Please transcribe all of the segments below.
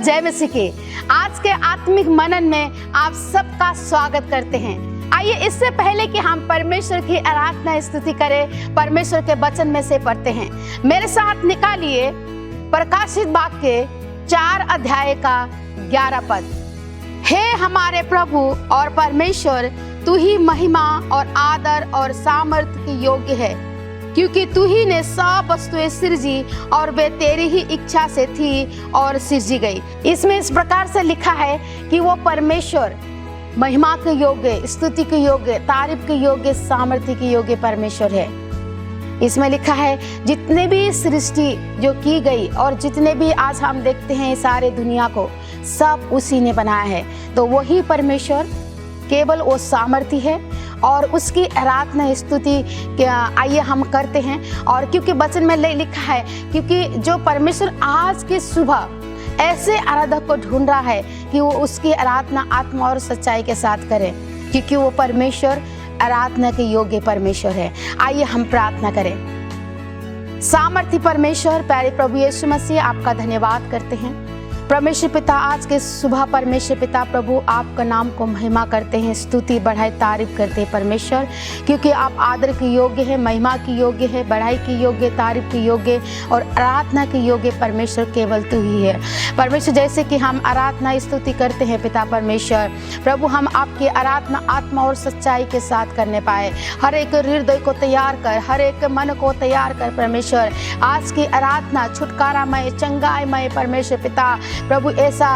जय मसीह की। आज के आत्मिक मनन में आप सबका स्वागत करते हैं। आइए इससे पहले कि हम परमेश्वर की आराधना स्तुति करें, परमेश्वर के वचन में से पढ़ते हैं। मेरे साथ निकालिए प्रकाशित वाक्य 4 अध्याय का 11 पद। हे हमारे प्रभु और परमेश्वर, तू ही महिमा और आदर और सामर्थ्य की योग्य है, क्योंकि तू ही ने सब वस्तुएं सृजी और वे तेरी ही इच्छा से थी और सृजी गई। इसमें इस प्रकार से लिखा है कि वो परमेश्वर महिमा के योग्य, स्तुति के योग्य, तारीफ के योग्य, सामर्थ्य के योग्य परमेश्वर है। इसमें लिखा है जितने भी सृष्टि जो की गई और जितने भी आज हम देखते हैं सारे दुनिया को, सब उसी ने बनाया है। तो वही परमेश्वर केवल वो सामर्थ्य है और उसकी आराधना स्तुति आइए हम करते हैं। और क्योंकि वचन में लिखा है, क्योंकि जो परमेश्वर आज की सुबह ऐसे आराधक को ढूंढ रहा है कि वो उसकी आराधना आत्मा और सच्चाई के साथ करे, क्योंकि वो परमेश्वर आराधना के योग्य परमेश्वर है। आइए हम प्रार्थना करें। सामर्थ्य परमेश्वर, प्यारे प्रभु यीशु मसीह, आपका धन्यवाद करते हैं। परमेश्वर पिता, आज के सुबह परमेश्वर पिता प्रभु आपका नाम को महिमा करते हैं, स्तुति बढ़ाई तारीफ करते हैं परमेश्वर, क्योंकि आप आदर के योग्य है, महिमा की योग्य है, बढ़ाई की योग्य, तारीफ की योग्य और आराधना के योग्य परमेश्वर केवल तू ही है। परमेश्वर, जैसे कि हम आराधना स्तुति करते हैं पिता परमेश्वर प्रभु, हम आपकी आराधना आत्मा और सच्चाई के साथ करने पाए। हर एक हृदय को तैयार कर, हर एक मन को तैयार कर परमेश्वर। आज की आराधना छुटकारामय, चंगाईमय परमेश्वर पिता प्रभु, ऐसा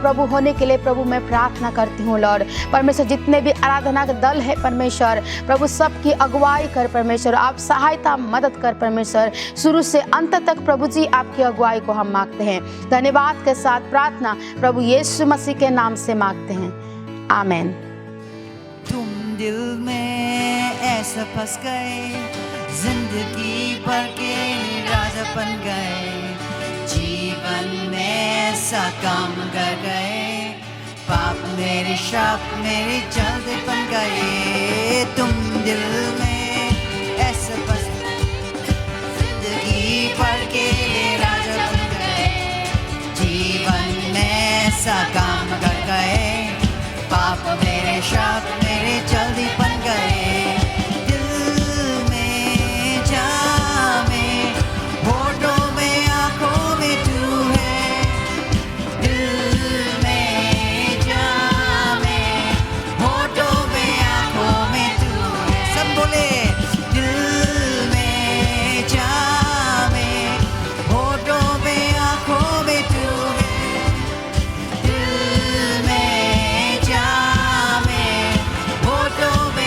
प्रभु होने के लिए प्रभु मैं प्रार्थना करती हूँ लॉर्ड परमेश्वर। जितने भी आराधना का दल है परमेश्वर प्रभु, सबकी अगुवाई कर परमेश्वर, आप सहायता मदद कर परमेश्वर, शुरू से अंत तक प्रभु जी आपकी अगुवाई को हम मांगते हैं। धन्यवाद के साथ प्रार्थना प्रभु यीशु मसीह के नाम से मांगते हैं, आमीन। तुम दिल में ऐसा फंस गए, जिंदगी भर के राजा बन गए, जीवन में ऐसा काम कर गए, पाप मेरे श्राप मेरे जल्दी बन गए। तुम दिल में ऐसा फंस, जिंदगी भर के राजा बन गए, जीवन में ऐसा काम कर गए, पाप मेरे श्राप मेरे जल्दी बन गए। Hodo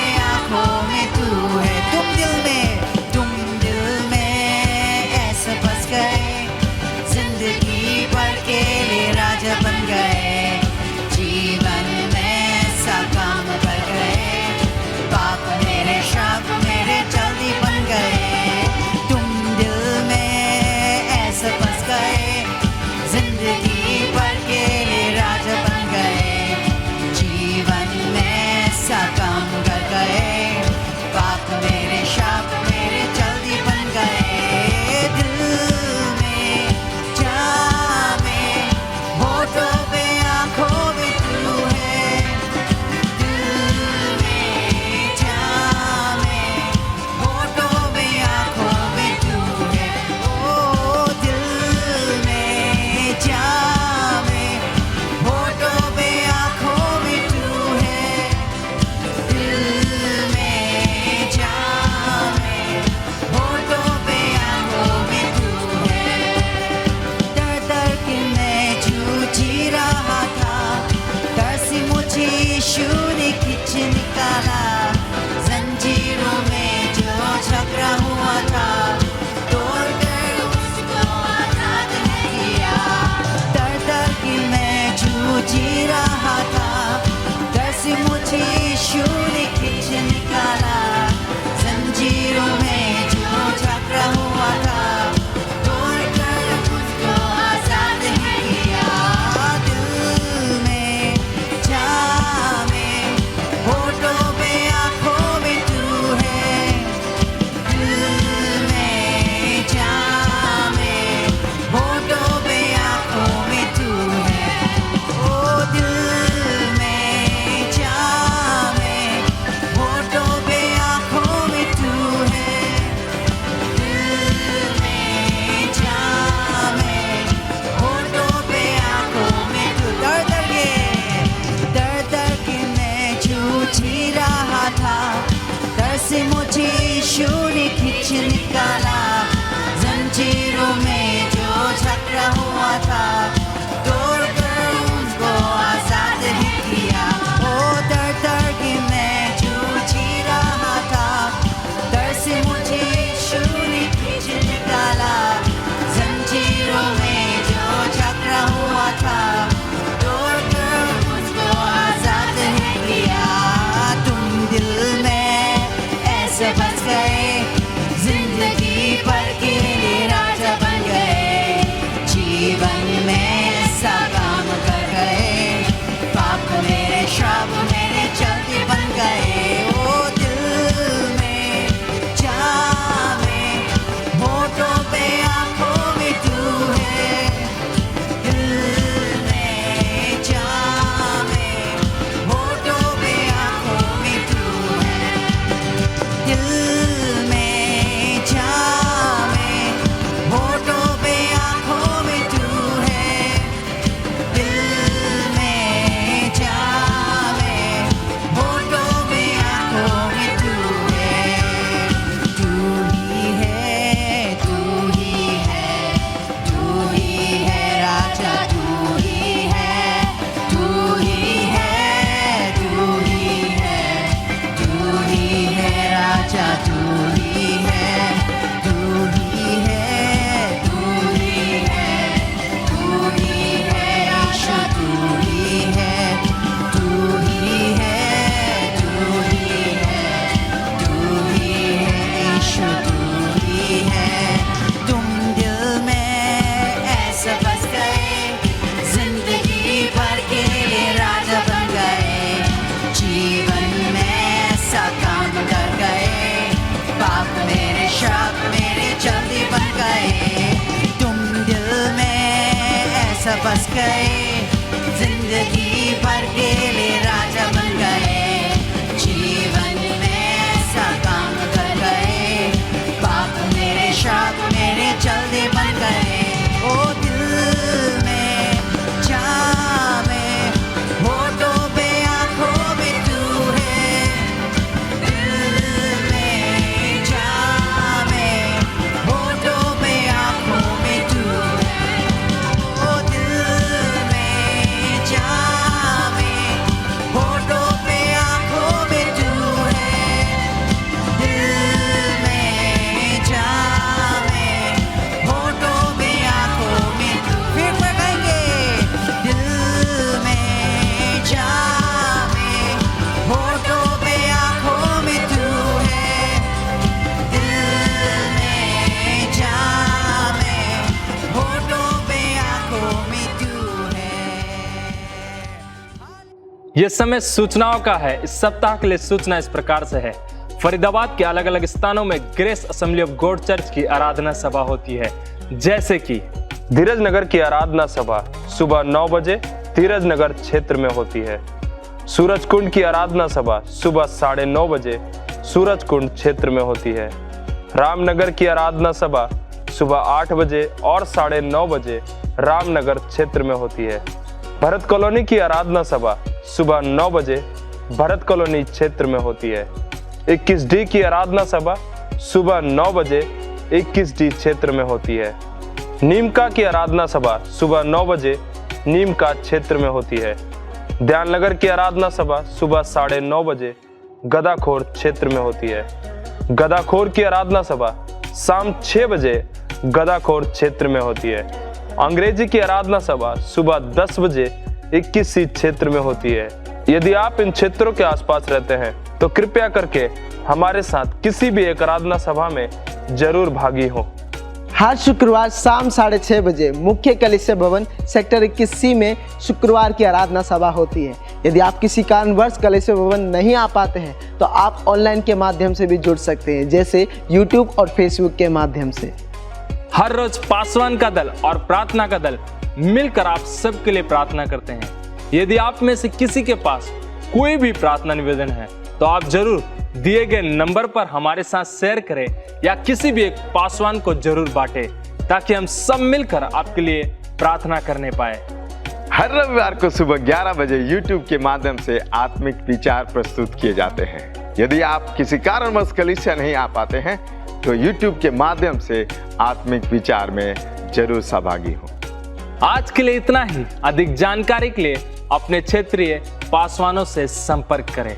गए, जिंदगी भर के लिए राजा बन गए, जीवन में ऐसा काम कर गए, पाप मेरे शाप मेरे जल्दी बन गए। ओ दिल में जामे, होठों पे आंखों में तू है, दिल में जामे, होठों पे आंखों में तू है। ओ दिल में जामे, होठों पे आंखों में तू है, दिल में जामे, होठों पे आंखों में तू। फिर पढ़ेंगे, दिल में जामे, होठों पे आंखों में तू है, दिल में जामे, होठों पे आंखों में तू है। ये समय सूचनाओं का है। इस सप्ताह के लिए सूचना इस प्रकार से है। फरीदाबाद के अलग अलग स्थानों में grace assembly of God church की आराधना सभा होती है, जैसे कि धीरज नगर की आराधना सभा सुबह 9 बजे धीरज नगर क्षेत्र में होती है। सूरज कुंड की आराधना सभा सुबह 9:30 बजे सूरज कुंड क्षेत्र में होती है। रामनगर की आराधना सभा सुबह 8 बजे और 9:30 बजे रामनगर क्षेत्र में होती है। भरत कॉलोनी की आराधना सभा सुबह 9 बजे भरत कॉलोनी क्षेत्र में होती है। 21D की आराधना सभा सुबह 9 बजे 21D क्षेत्र में होती है। नीमका की आराधना सभा सुबह 9 बजे नीमका क्षेत्र में होती है। ध्याननगर की आराधना सभा सुबह 9:30 बजे गदाखोर क्षेत्र में होती है। गदाखोर की आराधना सभा शाम 6 बजे गदाखोर क्षेत्र में होती है। अंग्रेजी की आराधना सभा सुबह 10 बजे 21C क्षेत्र में होती है। यदि आप इन क्षेत्रों के आसपास रहते हैं तो कृपया करके हमारे साथ किसी भी एक आराधना सभा में जरूर भागी हो। हर शुक्रवार शाम 6:30 बजे मुख्य कलीसिया भवन सेक्टर 21C में शुक्रवार की आराधना सभा होती है। यदि आप किसी कारणवश कलीसिया भवन नहीं आ पाते हैं तो आप ऑनलाइन के माध्यम से भी जुड़ सकते हैं, जैसे यूट्यूब और फेसबुक के माध्यम से। हर रोज पासवान का दल और प्रार्थना का दल मिलकर आप सबके लिए प्रार्थना करते हैं। यदि आप में से किसी के पास कोई भी प्रार्थना निवेदन है तो आप जरूर दिए गए नंबर पर हमारे साथ शेयर करें या किसी भी एक पासवान को जरूर बांटें, ताकि हम सब मिलकर आपके लिए प्रार्थना करने पाए। हर रविवार को सुबह 11 बजे YouTube के माध्यम से आत्मिक विचार प्रस्तुत किए जाते हैं। यदि आप किसी कारणवश कलीसिया नहीं आ पाते हैं तो YouTube के माध्यम से आत्मिक विचार में जरूर सहभागी हो। आज के लिए इतना ही। अधिक जानकारी के लिए अपने क्षेत्रीय पासवानों से संपर्क करें।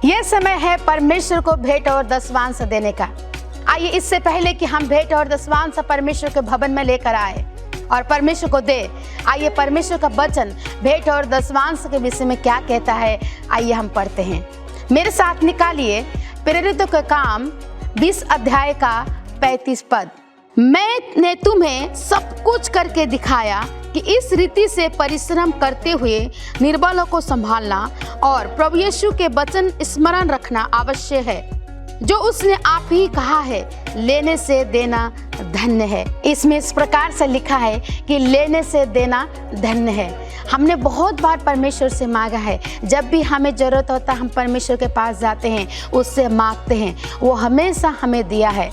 यह समय है परमेश्वर को भेंट और दशवांश देने का। आइए इससे पहले कि हम भेंट और दशवांश परमेश्वर के भवन में लेकर आए और परमेश्वर को दे, आइए परमेश्वर का वचन भेंट और दशवांश के विषय में क्या कहता है, आइए हम पढ़ते हैं। मेरे साथ निकालिए प्रेरितों के काम 20 अध्याय का 35 पद। मैंने तुम्हें सब कुछ करके दिखाया कि इस रीति से परिश्रम करते हुए निर्बलों को संभालना और प्रभु यीशु के वचन स्मरण रखना आवश्यक है, जो उसने आप ही कहा है, लेने से देना धन्य है। इसमें इस प्रकार से लिखा है कि लेने से देना धन्य है। हमने बहुत बार परमेश्वर से मांगा है। जब भी हमें जरूरत होता है हम परमेश्वर के पास जाते हैं, उससे मांगते हैं, वो हमेशा हमें दिया है।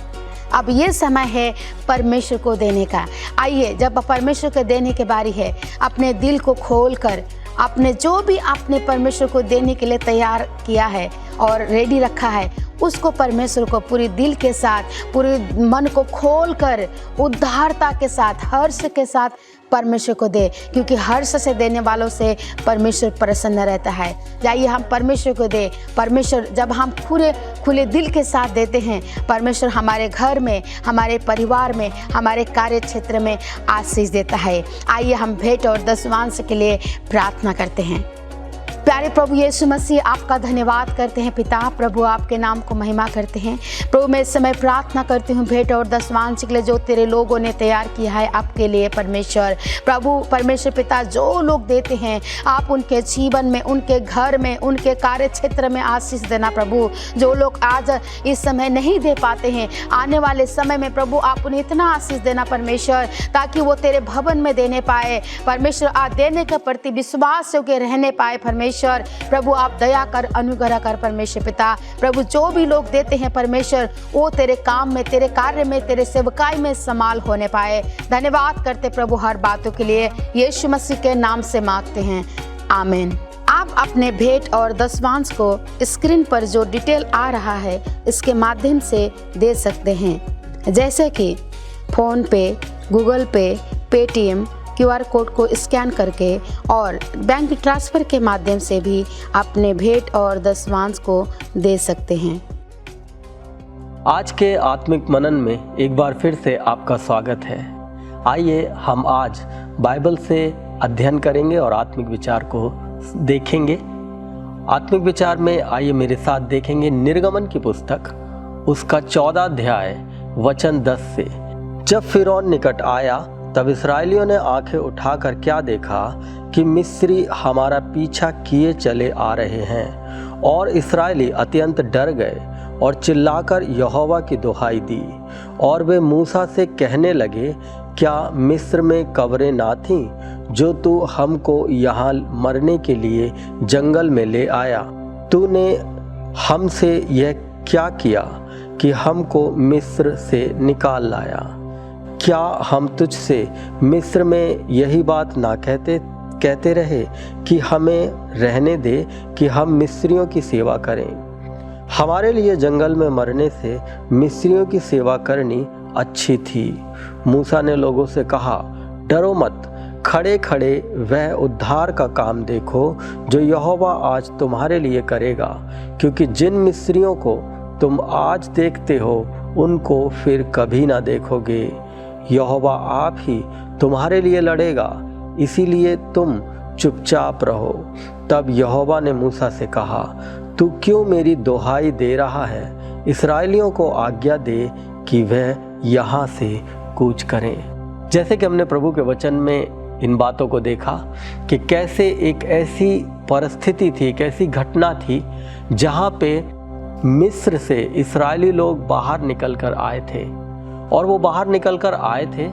अब ये समय है परमेश्वर को देने का। आइए, जब परमेश्वर को देने की बारी है, अपने दिल को खोलकर आपने जो भी आपने परमेश्वर को देने के लिए तैयार किया है और रेडी रखा है, उसको परमेश्वर को पूरी दिल के साथ, पूरे मन को खोलकर उदारता के साथ, हर्ष के साथ परमेश्वर को दे, क्योंकि हर्ष से देने वालों से परमेश्वर प्रसन्न रहता है। जाइए हम परमेश्वर को दे। परमेश्वर जब हम खुले दिल के साथ देते हैं, परमेश्वर हमारे घर में, हमारे परिवार में, हमारे कार्य क्षेत्र में आशीष देता है। आइए हम भेंट और दशवांश के लिए प्रार्थना करते हैं। प्यारे प्रभु यीशु मसीह, आपका धन्यवाद करते हैं पिता। प्रभु आपके नाम को महिमा करते हैं। प्रभु मैं इस समय प्रार्थना करती हूँ भेंट और दशमांश के लिए जो तेरे लोगों ने तैयार किया है आपके लिए परमेश्वर। प्रभु परमेश्वर पिता, जो लोग देते हैं आप उनके जीवन में, उनके घर में, उनके कार्य क्षेत्र में आशीष देना प्रभु। जो लोग आज इस समय नहीं दे पाते हैं, आने वाले समय में प्रभु आप उन्हें इतना आशीष देना परमेश्वर, ताकि वो तेरे भवन में देने पाए परमेश्वर। आज देने के प्रति विश्वास योग्य रहने पाए परमेश्वर। प्रभु आप दया कर, अनुग्रह कर परमेश्वर पिता। प्रभु जो भी लोग देते हैं परमेश्वर, वो तेरे काम में, तेरे कार्य में, तेरे सेवकाई में संभाल होने पाए। धन्यवाद करते प्रभु हर बातों के लिए, यीशु मसीह के नाम से मांगते हैं, आमीन। आप अपने भेंट और दशमांश को स्क्रीन पर जो डिटेल आ रहा है इसके माध्यम से दे सकते हैं, जैसे कि फोन पे, गूगल पे, पेटीएम, QR कोड को स्कैन करके और बैंक ट्रांसफ़र के माध्यम से भी अपने भेंट और दशमांश को दे सकते हैं। आज के आत्मिक मनन में एक बार फिर से आपका स्वागत है। आइए हम आज बाइबल से अध्ययन करेंगे और आत्मिक विचार को देखेंगे। आत्मिक विचार में आइए मेरे साथ देखेंगे निर्गमन की पुस्तक, उसका 14 अध्याय वचन 10 से। जब फिरौन निकट आया तब इस्राएलियों ने आंखें उठाकर क्या देखा कि मिस्री हमारा पीछा किए चले आ रहे हैं, और इस्राएली अत्यंत डर गए और चिल्लाकर यहोवा की दुहाई दी। और वे मूसा से कहने लगे, क्या मिस्र में कब्रें ना थीं जो तू हमको यहाँ मरने के लिए जंगल में ले आया? तूने हमसे यह क्या किया कि हमको मिस्र से निकाल लाया? क्या हम तुझसे मिस्र में यही बात ना कहते रहे कि हमें रहने दे कि हम मिस्रियों की सेवा करें? हमारे लिए जंगल में मरने से मिस्रियों की सेवा करनी अच्छी थी। मूसा ने लोगों से कहा, डरो मत, खड़े खड़े वह उद्धार का काम देखो जो यहोवा आज तुम्हारे लिए करेगा, क्योंकि जिन मिस्रियों को तुम आज देखते हो उनको फिर कभी ना देखोगे। यहोवा आप ही तुम्हारे लिए लड़ेगा, इसीलिए तुम चुपचाप रहो। तब यहोवा ने मूसा से कहा, तू क्यों मेरी दुहाई दे रहा है? इस्राएलियों को आज्ञा दे कि वह यहाँ से कूच करें। जैसे कि हमने प्रभु के वचन में इन बातों को देखा कि कैसे एक ऐसी परिस्थिति थी, एक ऐसी घटना थी जहाँ पे मिस्र से इस्राएली लोग बाहर निकल कर आए थे, और वो बाहर निकल कर आए थे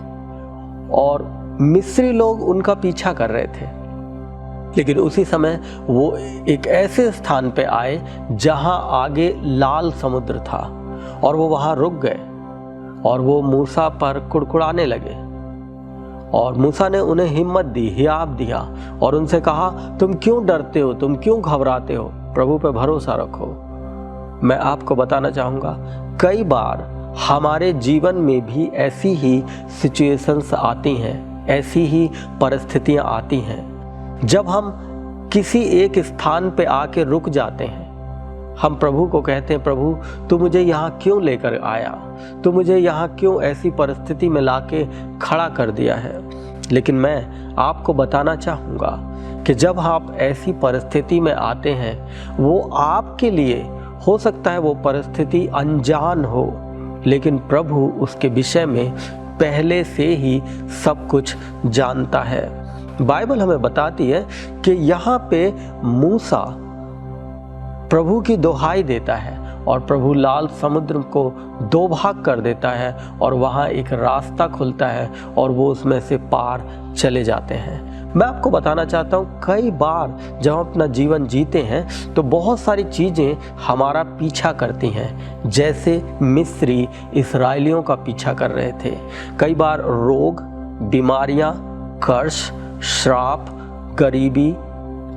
और मिस्री लोग उनका पीछा कर रहे थे। लेकिन उसी समय वो एक ऐसे स्थान पे आए जहां आगे लाल समुद्र था, और वो वहां रुक गए और वो मूसा पर कुड़कुड़ाने लगे। और मूसा ने उन्हें हिम्मत दी, हियाब दिया और उनसे कहा, तुम क्यों डरते हो, तुम क्यों घबराते हो? प्रभु पे भरोसा रखो। मैं आपको बताना चाहूँगा, कई बार हमारे जीवन में भी ऐसी ही सिचुएशंस आती हैं, ऐसी ही परिस्थितियां आती हैं जब हम किसी एक स्थान पे आके रुक जाते हैं। हम प्रभु को कहते हैं, प्रभु तू मुझे यहाँ क्यों लेकर आया, तू मुझे यहाँ क्यों ऐसी परिस्थिति में लाके खड़ा कर दिया है। लेकिन मैं आपको बताना चाहूँगा कि जब आप ऐसी परिस्थिति में आते हैं, वो आपके लिए हो सकता है वो परिस्थिति अनजान हो, लेकिन प्रभु उसके विषय में पहले से ही सब कुछ जानता है। बाइबल हमें बताती है कि यहाँ पे मूसा प्रभु की दुहाई देता है और प्रभु लाल समुद्र को 2 भाग कर देता है, और वहाँ एक रास्ता खुलता है और वो उसमें से पार चले जाते हैं। मैं आपको बताना चाहता हूँ, कई बार जब हम अपना जीवन जीते हैं तो बहुत सारी चीज़ें हमारा पीछा करती हैं, जैसे मिस्री इस्राएलियों का पीछा कर रहे थे। कई बार रोग, बीमारियाँ, कर्ज, श्राप, गरीबी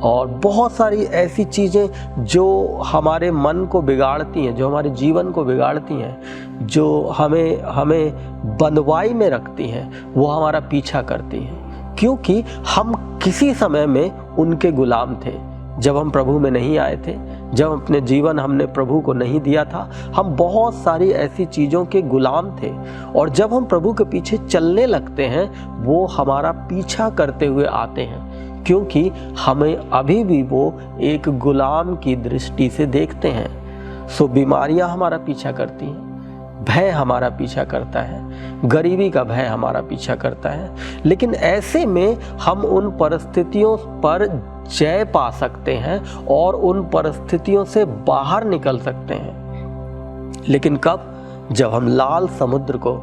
और बहुत सारी ऐसी चीज़ें जो हमारे मन को बिगाड़ती हैं, जो हमारे जीवन को बिगाड़ती हैं, जो हमें बंधुआई में रखती हैं, वो हमारा पीछा करती हैं, क्योंकि हम किसी समय में उनके गुलाम थे। जब हम प्रभु में नहीं आए थे, जब अपने जीवन हमने प्रभु को नहीं दिया था, हम बहुत सारी ऐसी चीज़ों के गुलाम थे। और जब हम प्रभु के पीछे चलने लगते हैं, वो हमारा पीछा करते हुए आते हैं, क्योंकि हमें अभी भी वो एक गुलाम की दृष्टि से देखते हैं। सो बीमारियां हमारा पीछा करती हैं, भय हमारा पीछा करता है, गरीबी का भय हमारा पीछा करता है। लेकिन ऐसे में हम उन परिस्थितियों पर जय पा सकते हैं और उन परिस्थितियों से बाहर निकल सकते हैं। लेकिन कब? जब हम लाल समुद्र को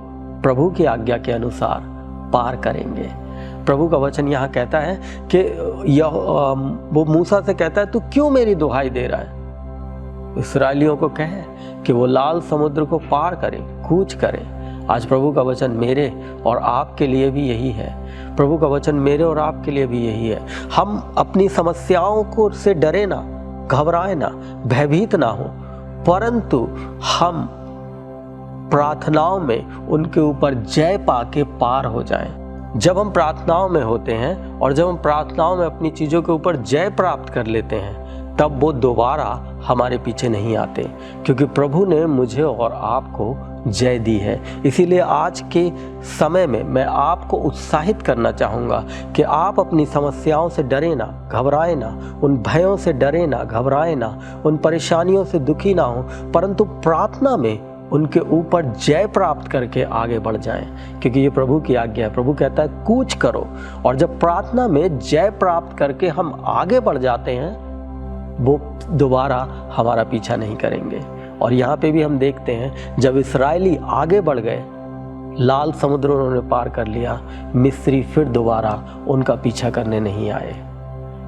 प्रभु की आज्ञा के अनुसार पार करेंगे। प्रभु का वचन यहाँ कहता है कि वो मूसा से कहता है, तू क्यों मेरी दुहाई दे रहा है? इस्राएलियों को कहे कि वो लाल समुद्र को पार करें, कूच करें। आज प्रभु का वचन मेरे और आपके लिए भी यही है। प्रभु का वचन मेरे और आपके लिए भी यही है। हम अपनी समस्याओं को से डरे ना, घबराए ना, भयभीत ना हो, परंतु हम प्रार्थनाओं में उनके ऊपर जय पाके पार हो जाएं। जब हम प्रार्थनाओं में होते हैं और जब हम प्रार्थनाओं में अपनी चीज़ों के ऊपर जय प्राप्त कर लेते हैं, तब वो दोबारा हमारे पीछे नहीं आते, क्योंकि प्रभु ने मुझे और आपको जय दी है। इसीलिए आज के समय में मैं आपको उत्साहित करना चाहूँगा कि आप अपनी समस्याओं से डरे ना, घबराए ना, उन भयों से डरे ना, घबराए ना, उन परेशानियों से दुखी ना हो, परंतु प्रार्थना में उनके ऊपर जय प्राप्त करके आगे बढ़ जाएं, क्योंकि ये प्रभु की आज्ञा है। प्रभु कहता है कूच करो, और जब प्रार्थना में जय प्राप्त करके हम आगे बढ़ जाते हैं, वो दोबारा हमारा पीछा नहीं करेंगे। और यहाँ पे भी हम देखते हैं, जब इस्राएली आगे बढ़ गए, लाल समुद्र उन्होंने पार कर लिया, मिस्री फिर दोबारा उनका पीछा करने नहीं आए।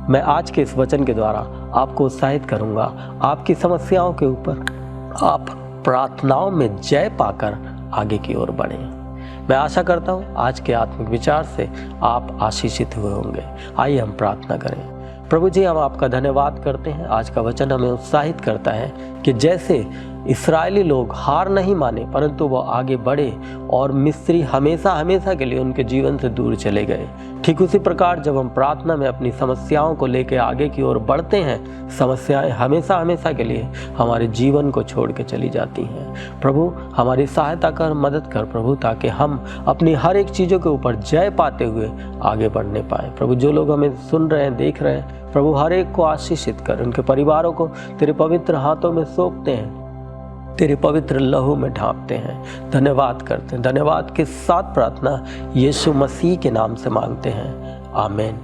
मैं आज के इस वचन के द्वारा आपको उत्साहित करूँगा, आपकी समस्याओं के ऊपर आप प्रार्थनाओं में जय पाकर आगे की ओर बढ़ें। मैं आशा करता हूँ आज के आत्मिक विचार से आप आशीषित हुए होंगे। आइए हम प्रार्थना करें। प्रभु जी, हम आपका धन्यवाद करते हैं। आज का वचन हमें उत्साहित करता है कि जैसे इस्राएली लोग हार नहीं माने, परंतु वो आगे बढ़े और मिस्री हमेशा हमेशा के लिए उनके जीवन से दूर चले गए, ठीक उसी प्रकार जब हम प्रार्थना में अपनी समस्याओं को लेकर आगे की ओर बढ़ते हैं, समस्याएं हमेशा हमेशा के लिए हमारे जीवन को छोड़ के चली जाती हैं। प्रभु, हमारी सहायता कर, मदद कर प्रभु, ताकि हम अपनी हर एक चीज़ों के ऊपर जय पाते हुए आगे बढ़ने पाएँ। प्रभु, जो लोग हमें सुन रहे हैं, देख रहे हैं, प्रभु हर एक को आशीषित कर, उनके परिवारों को तेरे पवित्र हाथों में सौंपते हैं, तेरे पवित्र लहू में ढांपते हैं। धन्यवाद करते हैं। धन्यवाद के साथ प्रार्थना यीशु मसीह के नाम से मांगते हैं, आमीन।